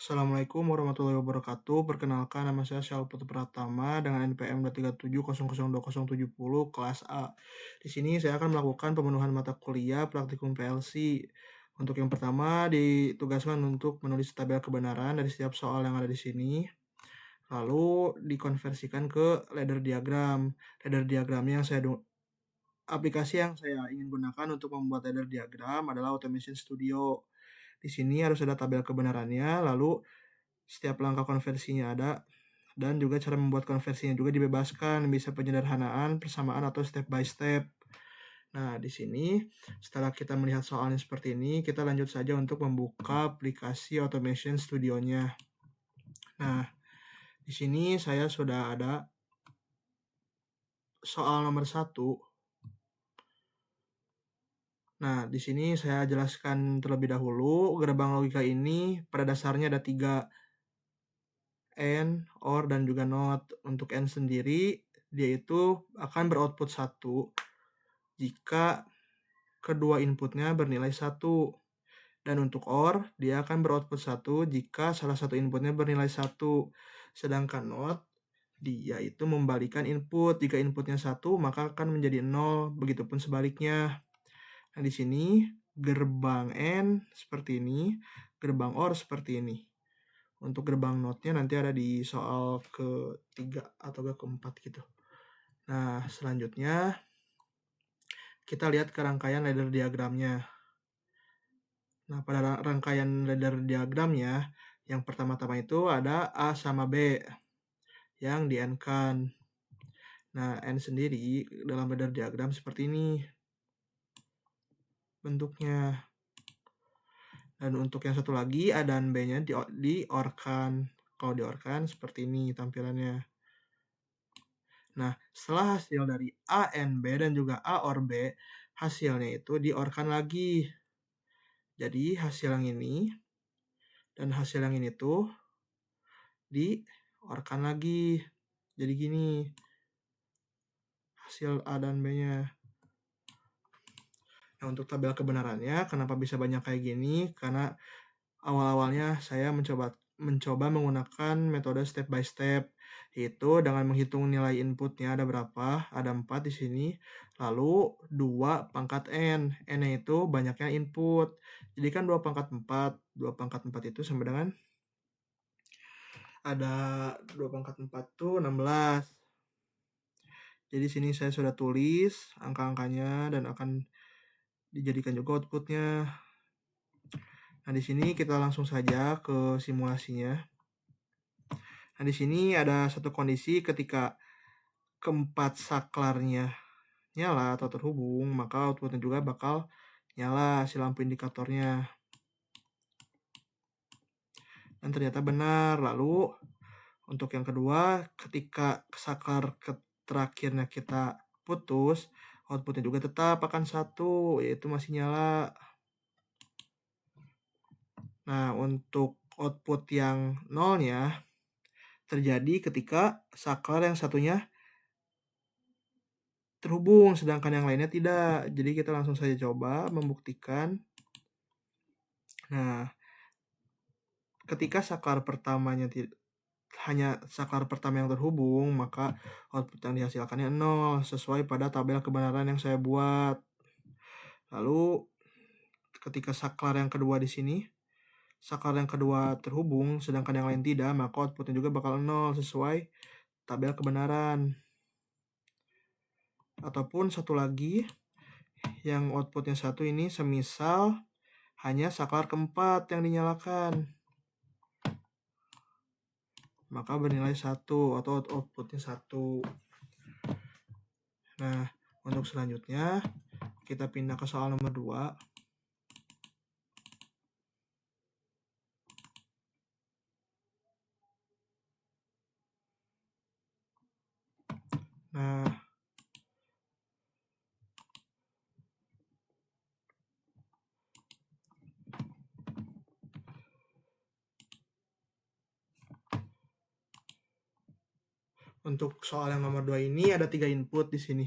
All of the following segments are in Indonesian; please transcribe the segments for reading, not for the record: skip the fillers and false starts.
Assalamualaikum warahmatullahi wabarakatuh. Perkenalkan, nama saya Syal Putu Pratama dengan NPM 237002070 kelas A. Di sini saya akan melakukan pemenuhan mata kuliah praktikum PLC. Untuk yang pertama, ditugaskan untuk menulis tabel kebenaran dari setiap soal yang ada di sini. Lalu dikonversikan ke ladder diagram. Ladder diagramnya aplikasi yang saya ingin gunakan untuk membuat ladder diagram adalah Automation Studio. Di sini harus ada tabel kebenarannya, lalu setiap langkah konversinya ada, dan juga cara membuat konversinya juga dibebaskan, bisa penyederhanaan, persamaan, atau step by step. Nah, di sini setelah kita melihat soalnya seperti ini, kita lanjut saja untuk membuka aplikasi Automation Studio-nya. Nah, di sini saya sudah ada soal nomor 1. Nah, di sini saya jelaskan terlebih dahulu, gerbang logika ini pada dasarnya ada 3, AND, OR, dan juga NOT. Untuk AND sendiri, dia itu akan beroutput 1 jika kedua inputnya bernilai 1. Dan untuk OR, dia akan beroutput 1 jika salah satu inputnya bernilai 1. Sedangkan NOT, dia itu membalikan input. Jika inputnya 1, maka akan menjadi 0. Begitupun sebaliknya. Nah, di sini gerbang AND seperti ini, gerbang OR seperti ini. Untuk gerbang NOT-nya nanti ada di soal ketiga atau keempat gitu. Nah, selanjutnya kita lihat ke rangkaian ladder diagramnya. Nah, pada rangkaian ladder diagramnya, yang pertama-tama itu ada A sama B yang di N-kan. Nah, N sendiri dalam ladder diagram seperti ini bentuknya. Dan untuk yang satu lagi, A dan B-nya di OR-kan. Kalau di OR-kan seperti ini tampilannya. Nah, setelah hasil dari A and B dan juga A OR B, hasilnya itu di OR-kan lagi. Jadi, hasil yang ini dan hasil yang ini tuh di OR-kan lagi. Jadi gini, hasil A dan B-nya. Nah, untuk tabel kebenarannya, kenapa bisa banyak kayak gini? Karena awal-awalnya saya mencoba menggunakan metode step by step, yaitu dengan menghitung nilai inputnya ada berapa, ada 4 di sini, lalu 2 pangkat N, N-nya itu banyaknya input, jadi kan 2 pangkat 4, 2 pangkat 4 itu sama dengan, ada 2 pangkat 4 tuh 16, jadi sini saya sudah tulis angka-angkanya dan akan dijadikan juga outputnya. Nah, di sini kita langsung saja ke simulasinya. Nah, di sini ada satu kondisi ketika keempat saklarnya nyala atau terhubung, maka outputnya juga bakal nyala si lampu indikatornya. Dan ternyata benar. Lalu untuk yang kedua, ketika saklar terakhirnya kita putus, outputnya juga tetap akan 1, yaitu masih nyala. Nah, untuk output yang nolnya terjadi ketika saklar yang satunya terhubung, sedangkan yang lainnya tidak. Jadi kita langsung saja coba membuktikan. Nah, ketika saklar pertamanya hanya saklar pertama yang terhubung, maka output yang dihasilkannya 0, sesuai pada tabel kebenaran yang saya buat. Lalu, ketika saklar yang kedua di sini, saklar yang kedua terhubung, sedangkan yang lain tidak, maka outputnya juga bakal 0, sesuai tabel kebenaran. Ataupun satu lagi, yang outputnya 1 ini semisal hanya saklar keempat yang dinyalakan, maka bernilai 1 atau outputnya 1. Nah, untuk selanjutnya kita pindah ke soal nomor 2. Nah, untuk soal yang nomor 2 ini ada 3 input di sini.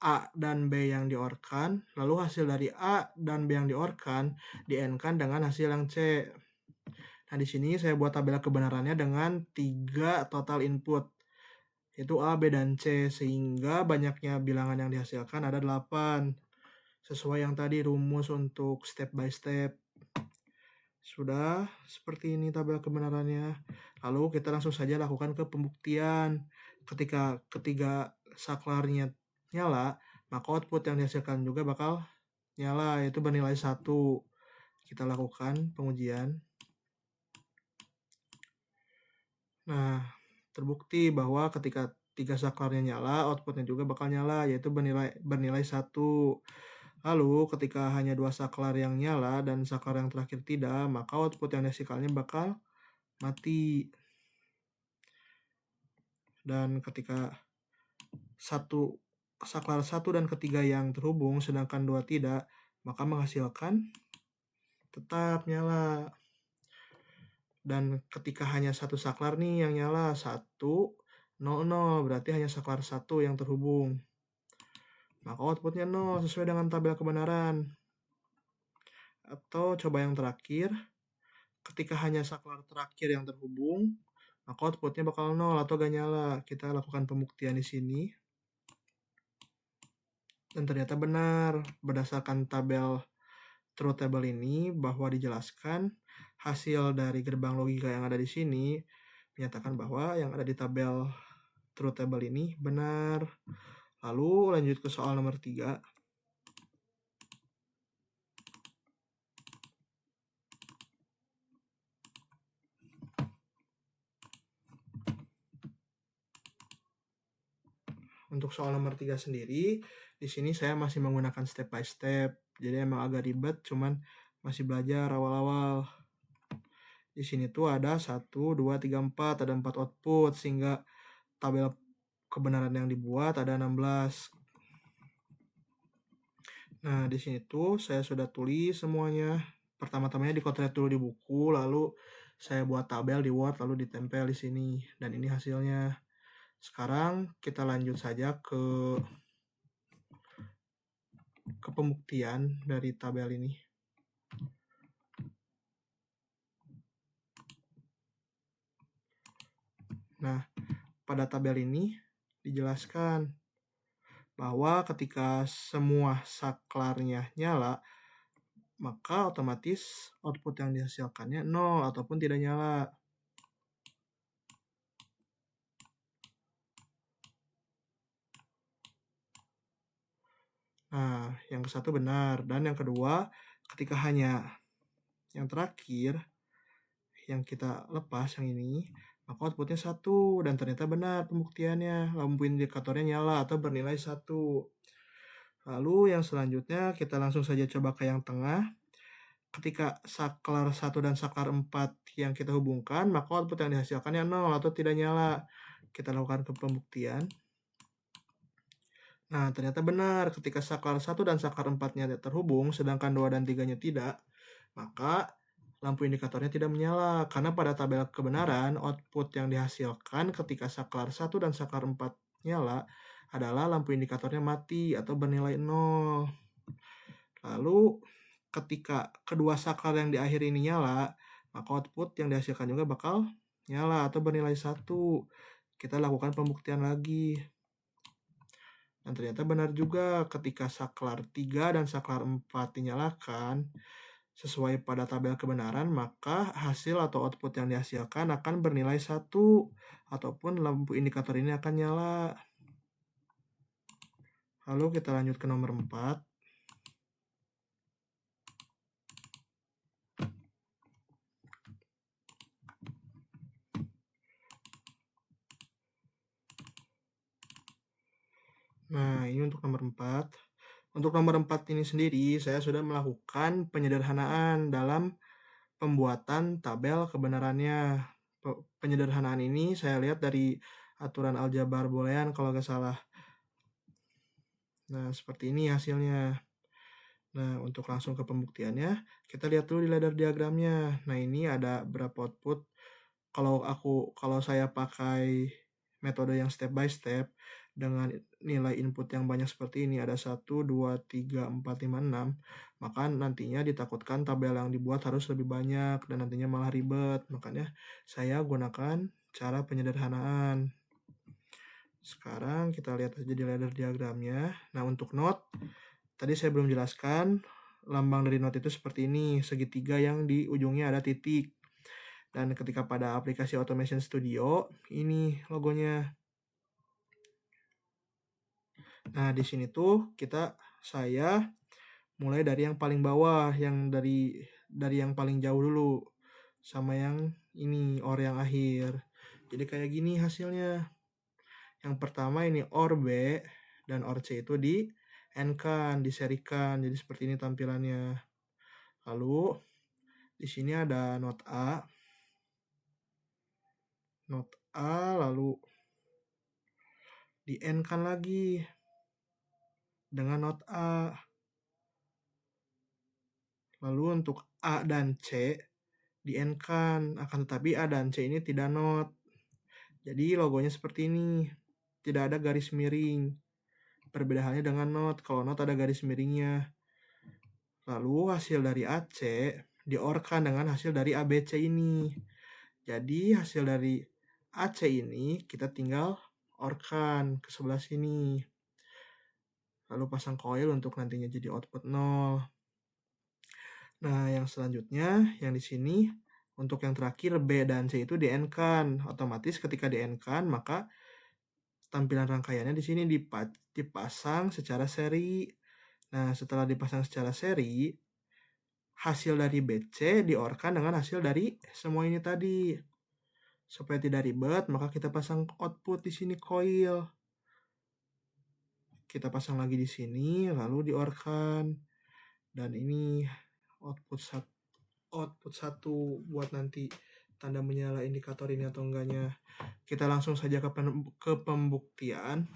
A dan B yang di-OR-kan, lalu hasil dari A dan B yang di-OR-kan di-AND-kan dengan hasil yang C. Nah, di sini saya buat tabel kebenarannya dengan 3 total input, yaitu A, B, dan C, sehingga banyaknya bilangan yang dihasilkan ada 8, sesuai yang tadi rumus untuk step by step. Sudah seperti ini tabel kebenarannya. Lalu kita langsung saja lakukan ke pembuktian. Ketika ketiga saklarnya nyala, maka output yang dihasilkan juga bakal nyala, yaitu bernilai 1. Kita lakukan pengujian. Nah, terbukti bahwa ketika 3 saklarnya nyala, outputnya juga bakal nyala, yaitu bernilai 1. Lalu ketika hanya 2 saklar yang nyala dan saklar yang terakhir tidak, maka output yang dihasilkannya bakal mati. Dan ketika saklar 1 dan ketiga yang terhubung sedangkan 2 tidak, maka menghasilkan tetap nyala. Dan ketika hanya 1 saklar nih yang nyala, 1, 0, 0, berarti hanya saklar 1 yang terhubung. Maka outputnya 0 sesuai dengan tabel kebenaran. Atau coba yang terakhir, ketika hanya saklar terakhir yang terhubung, maka outputnya bakal 0 atau gak nyala. Kita lakukan pembuktian di sini. Dan ternyata benar, berdasarkan tabel truth table ini, bahwa dijelaskan hasil dari gerbang logika yang ada di sini menyatakan bahwa yang ada di tabel truth table ini benar. Lalu lanjut ke soal nomor 3. Untuk soal nomor 3 sendiri, di sini saya masih menggunakan step by step. Jadi emang agak ribet, cuman masih belajar awal-awal. Di sini tuh ada 1, 2, 3, 4, ada 4 output, sehingga tabel kebenaran yang dibuat ada 16. Nah, di sini tuh saya sudah tulis semuanya. Pertama-tamanya dikotret dulu di buku, lalu saya buat tabel di Word, lalu ditempel di sini. Dan ini hasilnya. Sekarang kita lanjut saja ke pembuktian dari tabel ini. Nah, pada tabel ini dijelaskan bahwa ketika semua saklarnya nyala, maka otomatis output yang dihasilkannya 0 ataupun tidak nyala. Nah, yang ke satu benar. Dan yang kedua, ketika hanya yang terakhir, yang kita lepas yang ini, maka outputnya 1. Dan ternyata benar pembuktiannya. Lampu indikatornya nyala atau bernilai 1. Lalu yang selanjutnya, kita langsung saja coba ke yang tengah. Ketika saklar 1 dan saklar 4 yang kita hubungkan, maka output yang dihasilkannya 0 atau tidak nyala. Kita lakukan ke pembuktian. Nah, ternyata benar, ketika saklar 1 dan saklar 4-nya terhubung, sedangkan 2 dan 3-nya tidak, maka lampu indikatornya tidak menyala. Karena pada tabel kebenaran, output yang dihasilkan ketika saklar 1 dan saklar 4 nyala adalah lampu indikatornya mati atau bernilai 0. Lalu, ketika kedua saklar yang di akhir ini nyala, maka output yang dihasilkan juga bakal nyala atau bernilai 1. Kita lakukan pembuktian lagi. Dan ternyata benar juga ketika saklar 3 dan saklar 4 dinyalakan sesuai pada tabel kebenaran, maka hasil atau output yang dihasilkan akan bernilai 1 ataupun lampu indikator ini akan nyala. Lalu kita lanjut ke nomor 4. Nah, ini untuk nomor 4. Untuk nomor 4 ini sendiri, saya sudah melakukan penyederhanaan dalam pembuatan tabel kebenarannya. Penyederhanaan ini saya lihat dari aturan aljabar boolean kalau nggak salah. Nah, seperti ini hasilnya. Nah, untuk langsung ke pembuktiannya, kita lihat dulu di ladder diagramnya. Nah, ini ada berapa output. Kalau saya pakai metode yang step by step, dengan nilai input yang banyak seperti ini, ada 1, 2, 3, 4, 5, 6, maka nantinya ditakutkan tabel yang dibuat harus lebih banyak dan nantinya malah ribet. Makanya saya gunakan cara penyederhanaan. Sekarang kita lihat aja di ladder diagramnya. Nah, untuk not, tadi saya belum jelaskan, lambang dari not itu seperti ini, segitiga yang di ujungnya ada titik. Dan ketika pada aplikasi Automation Studio, ini logonya. Nah, di sini tuh saya mulai dari yang paling bawah, yang dari yang paling jauh dulu, sama yang ini, OR yang akhir. Jadi kayak gini hasilnya. Yang pertama ini OR B dan OR C itu di N-kan, diserikan. Jadi seperti ini tampilannya. Lalu di sini ada not A. Not A lalu di N-kan lagi dengan not A. Lalu untuk A dan C di N-kan, akan tetapi A dan C ini tidak not. Jadi logonya seperti ini. Tidak ada garis miring. Perbedaannya dengan not. Kalau not ada garis miringnya. Lalu hasil dari AC di-OR-kan dengan hasil dari ABC ini. Jadi hasil dari AC ini kita tinggal OR-kan ke sebelah sini. Lalu pasang coil untuk nantinya jadi output 0. Nah, yang selanjutnya yang di sini untuk yang terakhir B dan C itu di-N-kan. Otomatis ketika di-N-kan maka tampilan rangkaiannya di sini dipasang secara seri. Nah, setelah dipasang secara seri, hasil dari BC di-OR-kan dengan hasil dari semua ini tadi. Supaya tidak ribet, maka kita pasang output di sini coil. Kita pasang lagi di sini, lalu di-OR-kan. Dan ini output 1 buat nanti tanda menyala indikator ini atau enggaknya. Kita langsung saja ke pembuktian.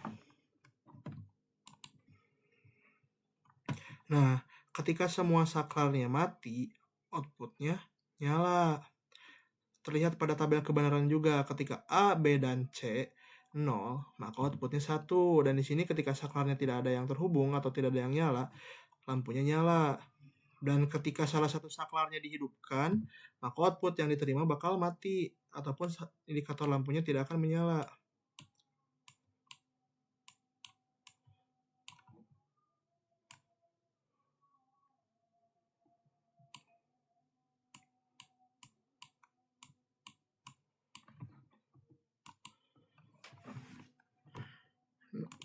Nah, ketika semua saklarnya mati, outputnya nyala. Terlihat pada tabel kebenaran juga, ketika A, B, dan C 0, maka outputnya 1. Dan di sini ketika saklarnya tidak ada yang terhubung atau tidak ada yang nyala, lampunya nyala. Dan ketika salah satu saklarnya dihidupkan, maka output yang diterima bakal mati, ataupun indikator lampunya tidak akan menyala.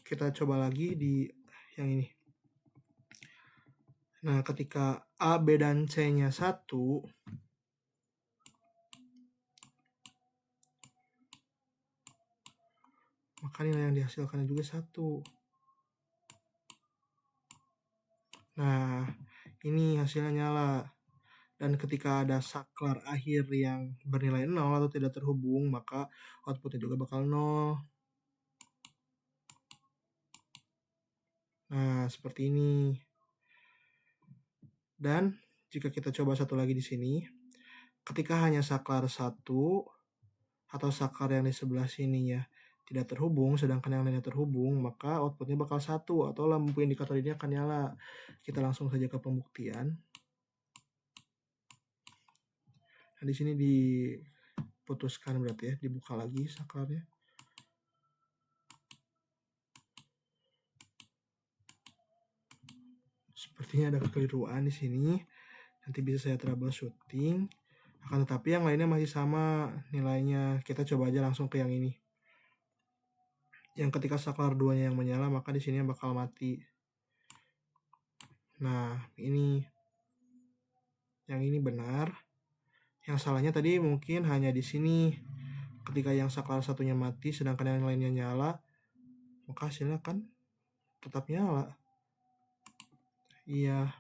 Kita coba lagi di yang ini. Nah, ketika A, B, dan C-nya 1, maka nilai yang dihasilkannya juga 1. Nah, ini hasilnya nyala. Dan ketika ada saklar akhir yang bernilai 0 atau tidak terhubung, maka outputnya juga bakal 0. Nah, seperti ini. Dan jika kita coba satu lagi di sini, ketika hanya saklar 1 atau saklar yang di sebelah sininya tidak terhubung, sedangkan yang lainnya terhubung, maka outputnya bakal 1 atau lampu indikator ini akan nyala. Kita langsung saja ke pembuktian. Nah, di sini diputuskan berarti ya, dibuka lagi saklarnya. Sepertinya ada kekeliruan di sini. Nanti bisa saya troubleshooting. Akan tetapi yang lainnya masih sama nilainya. Kita coba aja langsung ke yang ini. Yang ketika saklar 2-nya yang menyala, maka di sini bakal mati. Nah, yang ini benar. Yang salahnya tadi mungkin hanya di sini. Ketika yang saklar 1-nya mati, sedangkan yang lainnya nyala, maka hasilnya kan tetap nyala. Iya.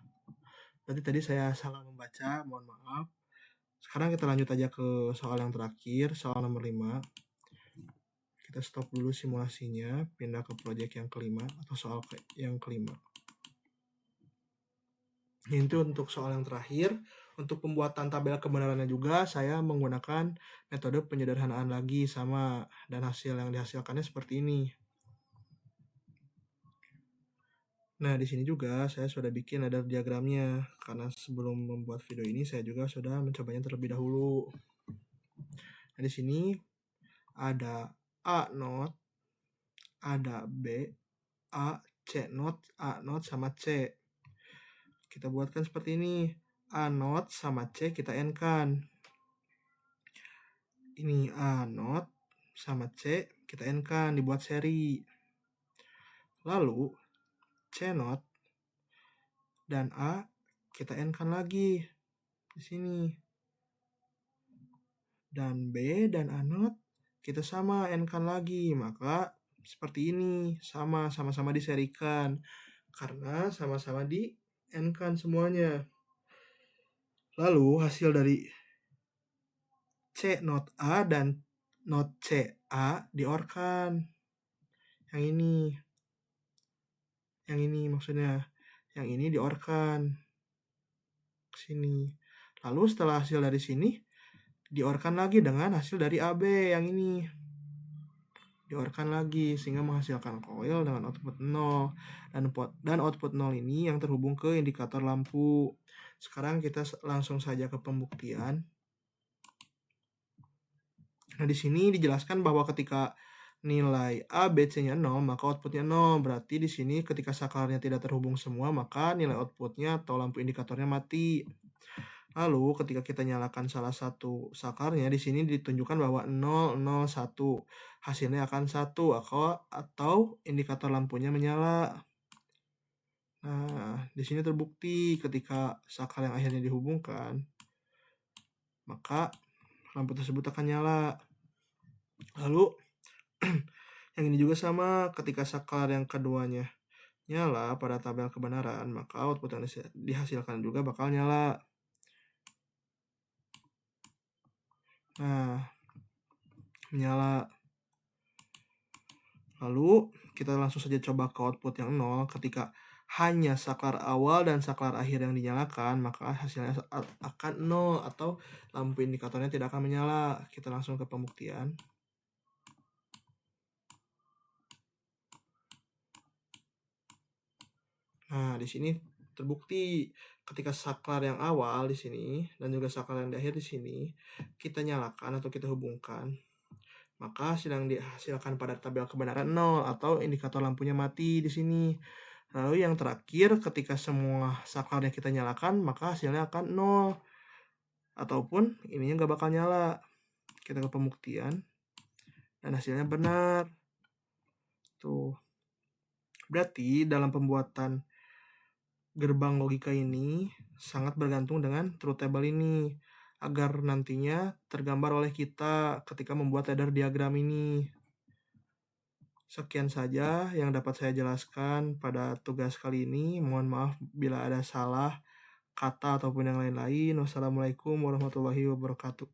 Berarti tadi saya salah membaca, mohon maaf. Sekarang kita lanjut aja ke soal yang terakhir, soal nomor 5. Kita stop dulu simulasinya, pindah ke project yang kelima atau soal yang kelima. Itu untuk soal yang terakhir. Untuk pembuatan tabel kebenarannya juga saya menggunakan metode penyederhanaan lagi sama, dan hasil yang dihasilkannya seperti ini. Nah, di sini juga saya sudah bikin ladder diagramnya, karena sebelum membuat video ini saya juga sudah mencobanya terlebih dahulu. Nah, di sini ada A not, ada B, A, C not sama C. Kita buatkan seperti ini. A not sama C kita N-kan. Ini A not sama C kita N-kan, dibuat seri. Lalu C not dan A kita N-kan lagi di sini. Dan B dan A not kita sama N-kan lagi. Maka seperti ini, sama-sama diserikan. Karena sama-sama di N-kan semuanya. Lalu hasil dari C not A dan not C A di-OR-kan. Yang ini maksudnya. Yang ini di-OR-kan ke sini. Lalu setelah hasil dari sini di-OR-kan lagi dengan hasil dari AB yang ini. Di-OR-kan lagi sehingga menghasilkan coil dengan output 0. Dan output 0 ini yang terhubung ke indikator lampu. Sekarang kita langsung saja ke pembuktian. Nah, di sini dijelaskan bahwa ketika nilai A, B, C-nya 0, maka outputnya 0. Berarti di sini ketika saklarnya tidak terhubung semua, maka nilai outputnya atau lampu indikatornya mati. Lalu ketika kita nyalakan salah satu saklarnya, di sini ditunjukkan bahwa 0, 0, 1. Hasilnya akan 1 atau indikator lampunya menyala. Nah, di sini terbukti ketika saklar yang akhirnya dihubungkan, maka lampu tersebut akan nyala. Lalu yang ini juga sama, ketika saklar yang keduanya nyala pada tabel kebenaran, maka output yang dihasilkan juga bakal nyala. Nah, menyala. Lalu kita langsung saja coba ke output yang 0. Ketika hanya saklar awal dan saklar akhir yang dinyalakan, maka hasilnya akan 0 atau lampu indikatornya tidak akan menyala. Kita langsung ke pembuktian. Nah, di sini terbukti ketika saklar yang awal di sini dan juga saklar yang di akhir di sini kita nyalakan atau kita hubungkan, maka hasil yang dihasilkan pada tabel kebenaran 0 atau indikator lampunya mati di sini. Lalu yang terakhir, ketika semua saklar yang kita nyalakan, maka hasilnya akan 0 ataupun ininya nggak bakal nyala. Kita ke pembuktian dan hasilnya benar. Tuh. Berarti dalam pembuatan gerbang logika ini sangat bergantung dengan truth table ini agar nantinya tergambar oleh kita ketika membuat ladder diagram ini. Sekian saja yang dapat saya jelaskan pada tugas kali ini. Mohon maaf bila ada salah kata ataupun yang lain-lain. Wassalamualaikum warahmatullahi wabarakatuh.